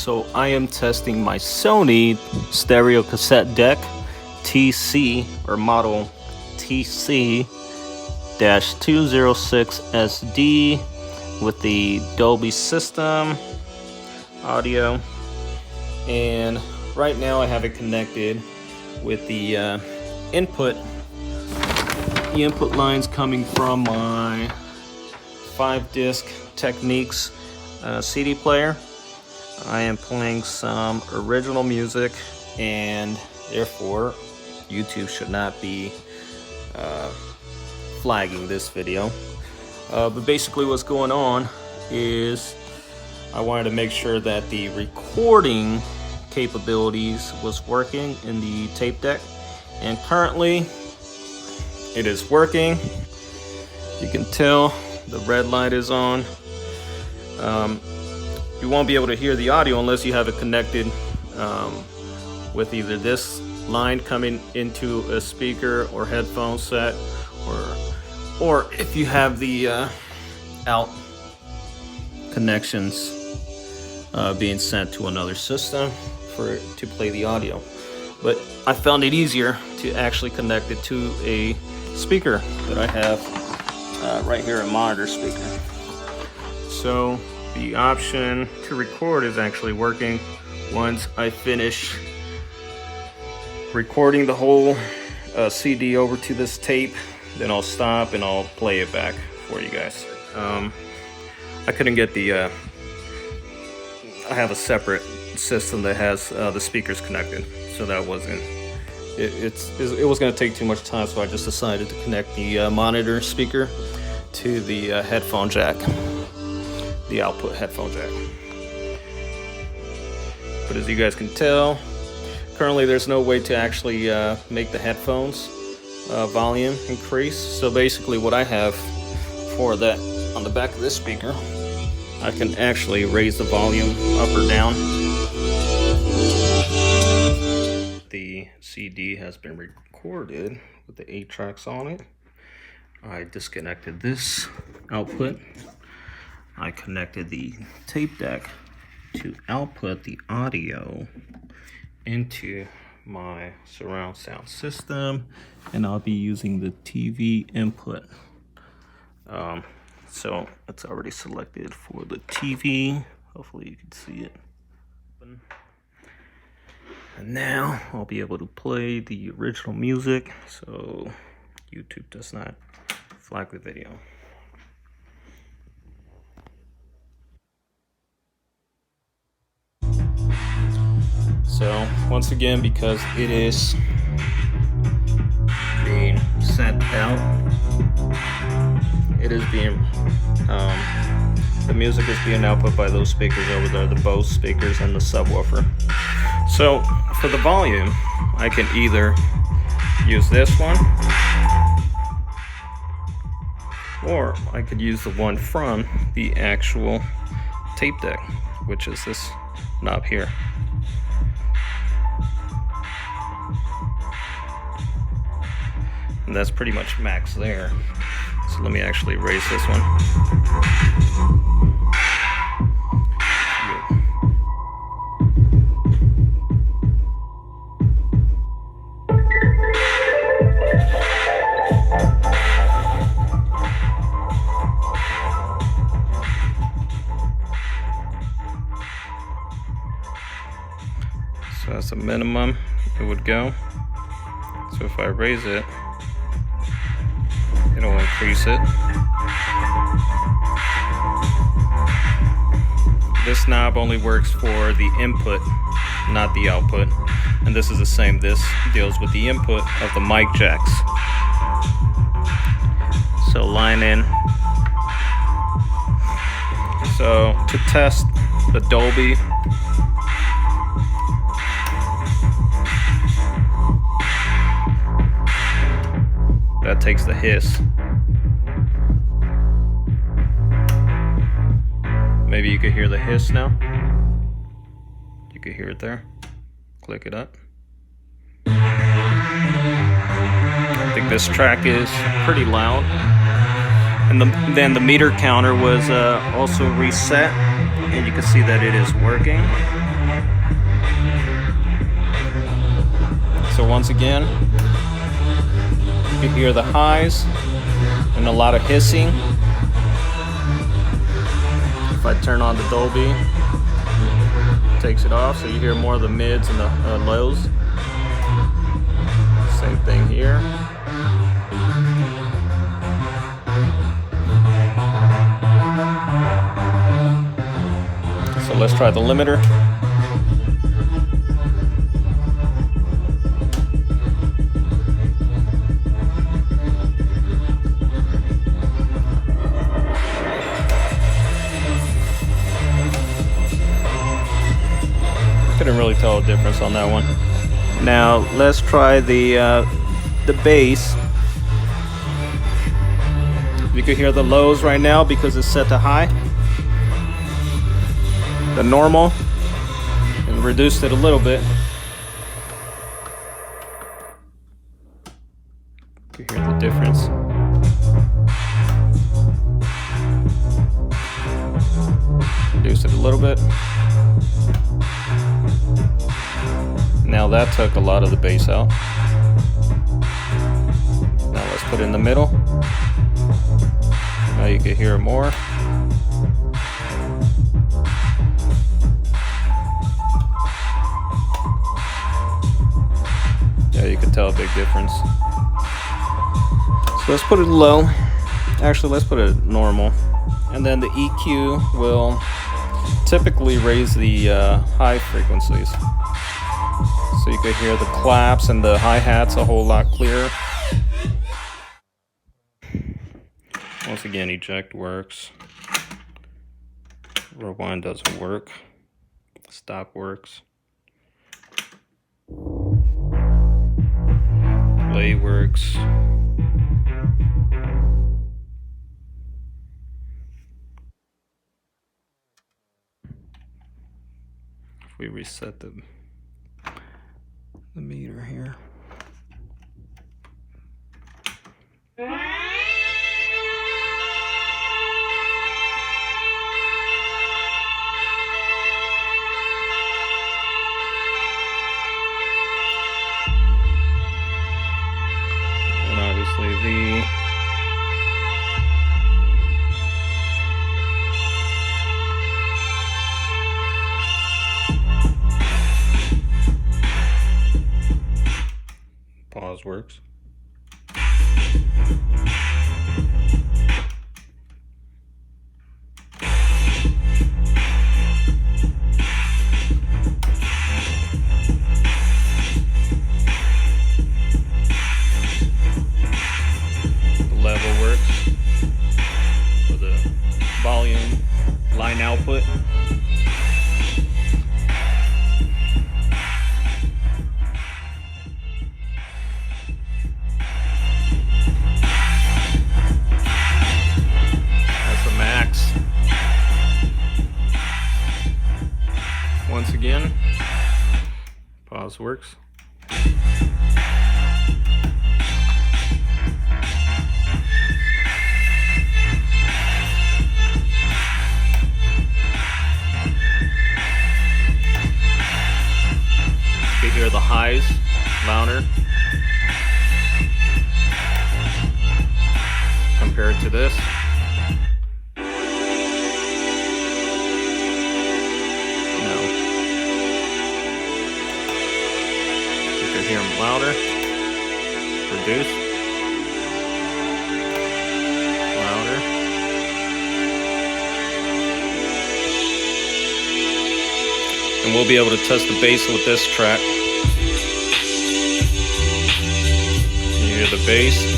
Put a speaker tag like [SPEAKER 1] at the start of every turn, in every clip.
[SPEAKER 1] So I am testing my Sony stereo cassette deck TC or model TC-206SD with the Dolby system audio, and right now I have it connected with the input lines coming from my 5-disc Techniques CD player. I am playing some original music, and therefore YouTube should not be flagging this video. But basically what's going on is I wanted to make sure that the recording capabilities was working in the tape deck, and currently it is working. You can tell the red light is on. You won't be able to hear the audio unless you have it connected with either this line coming into a speaker or headphone set, or if you have the out connections being sent to another system to play the audio. But I found it easier to actually connect it to a speaker that I have right here, a monitor speaker. So the option to record is actually working. Once I finish recording the whole CD over to this tape, then I'll stop and I'll play it back for you guys. I couldn't get the I have a separate system that has the speakers connected, so that wasn't it was going to take too much time, so I just decided to connect the monitor speaker to the headphone jack, the output headphone jack. But as you guys can tell, currently there's no way to actually make the headphones volume increase. So basically what I have for that on the back of this speaker, I can actually raise the volume up or down. The CD has been recorded with the 8 tracks on it. I disconnected this output. I connected the tape deck to output the audio into my surround sound system, and I'll be using the TV input. So it's already selected for the TV. Hopefully you can see it. And now I'll be able to play the original music, so YouTube does not flag the video. So once again, because it is being sent out, it is being the music is being output by those speakers over there, the Bose speakers and the subwoofer. So for the volume, I can either use this one, or I could use the one from the actual tape deck, which is this knob here. And that's pretty much max there. So let me actually raise this one. So that's the minimum it would go. So if I raise it, it'll increase it. This knob only works for the input, not the output. And this is the same. This deals with the input of the mic jacks. So line in. So to test the Dolby, that takes the hiss. Maybe you could hear the hiss now. You could hear it there. Click it up. I think this track is pretty loud. And then the meter counter was also reset, and you can see that it is working. So once again, you can hear the highs and a lot of hissing. If I turn on the Dolby, it takes it off, so you hear more of the mids and the lows. Same thing here. So let's try the limiter. Couldn't really tell a difference on that one. Now let's try the bass. You can hear the lows right now because it's set to high. The normal, and reduced it a little bit. You can hear the difference. Reduced it a little bit. Now that took a lot of the bass out. Now let's put it in the middle. Now you can hear it more. Yeah, you can tell a big difference. So let's put it low. Actually, let's put it normal. And then the EQ will typically raise the high frequencies. So you can hear the claps and the hi-hats a whole lot clearer. Once again, eject works. Rewind doesn't work. Stop works. Play works. If we reset the meter here. And obviously the pause works. The level works for the volume line output. Once again, pause works. You can hear the highs louder compared to this. Hear them louder, reduce, louder, and we'll be able to test the bass with this track. You hear the bass.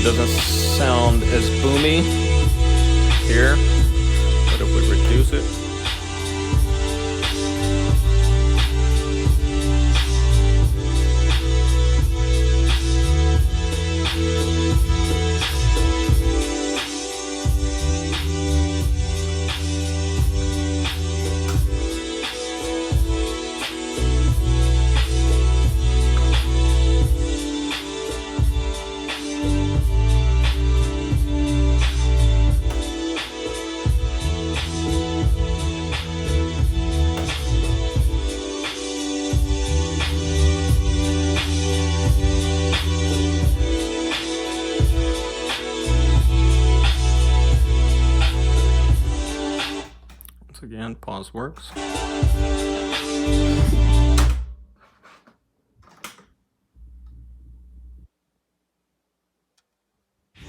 [SPEAKER 1] Doesn't sound as boomy here, but if we reduce it, pause works.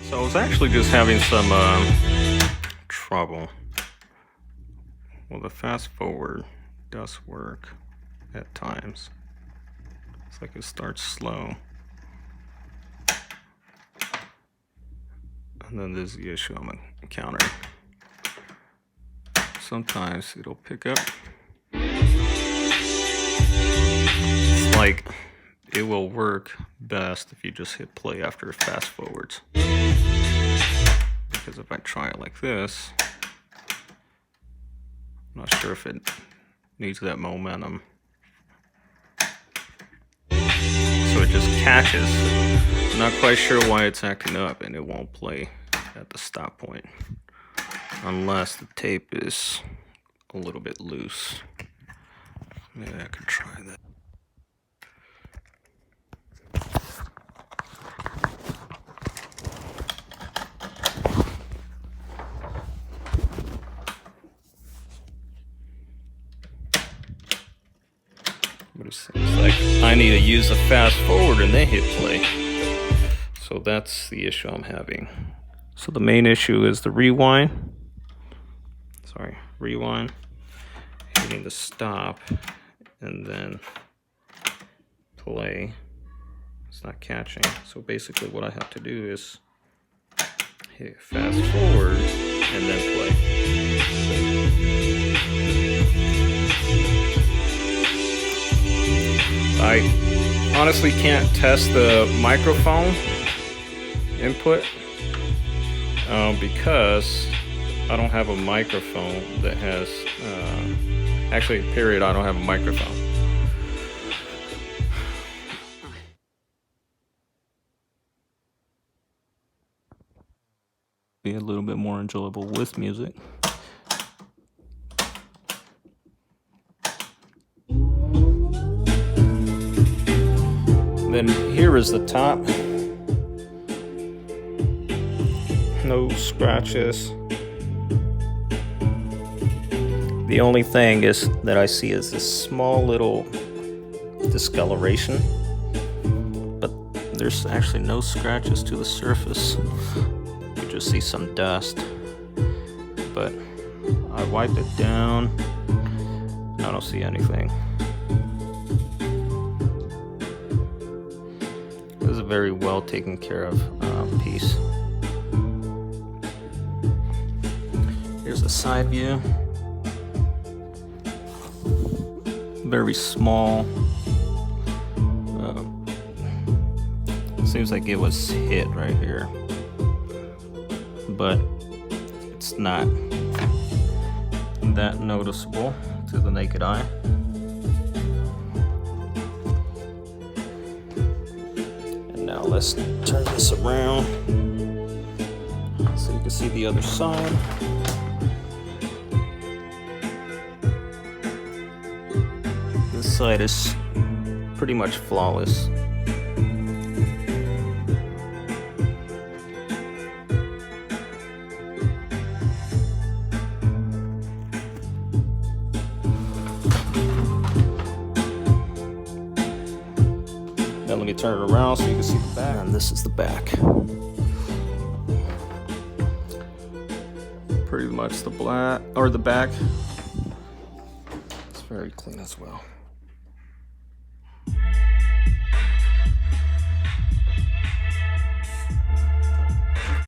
[SPEAKER 1] So I was actually just having some trouble. Well, the fast forward does work at times. It's like it starts slow. And then there's the issue I'm encountering. Sometimes it'll pick up. It's like it will work best if you just hit play after it fast forwards. Because if I try it like this, I'm not sure if it needs that momentum. So it just catches. I'm not quite sure why it's acting up and it won't play at the stop point. Unless the tape is a little bit loose. Maybe I could try that. But it seems like I need to use a fast forward and then hit play. So that's the issue I'm having. So the main issue is the rewind. Rewind, hitting the stop, and then play. It's not catching. So basically what I have to do is hit fast forward and then play. I honestly can't test the microphone input because I don't have a microphone that has, actually, period, I don't have a microphone. Be a little bit more enjoyable with music. Then here is the top. No scratches. The only thing is that I see is this small little discoloration, but there's actually no scratches to the surface. You just see some dust, but I wiped it down. I don't see anything. This is a very well taken care of piece. Here's the side view. Very small. Seems like it was hit right here, but it's not that noticeable to the naked eye. And now let's turn this around so you can see the other side. This side is pretty much flawless. Now let me turn it around so you can see the back. And this is the back. Pretty much the black or the back. It's very clean as well.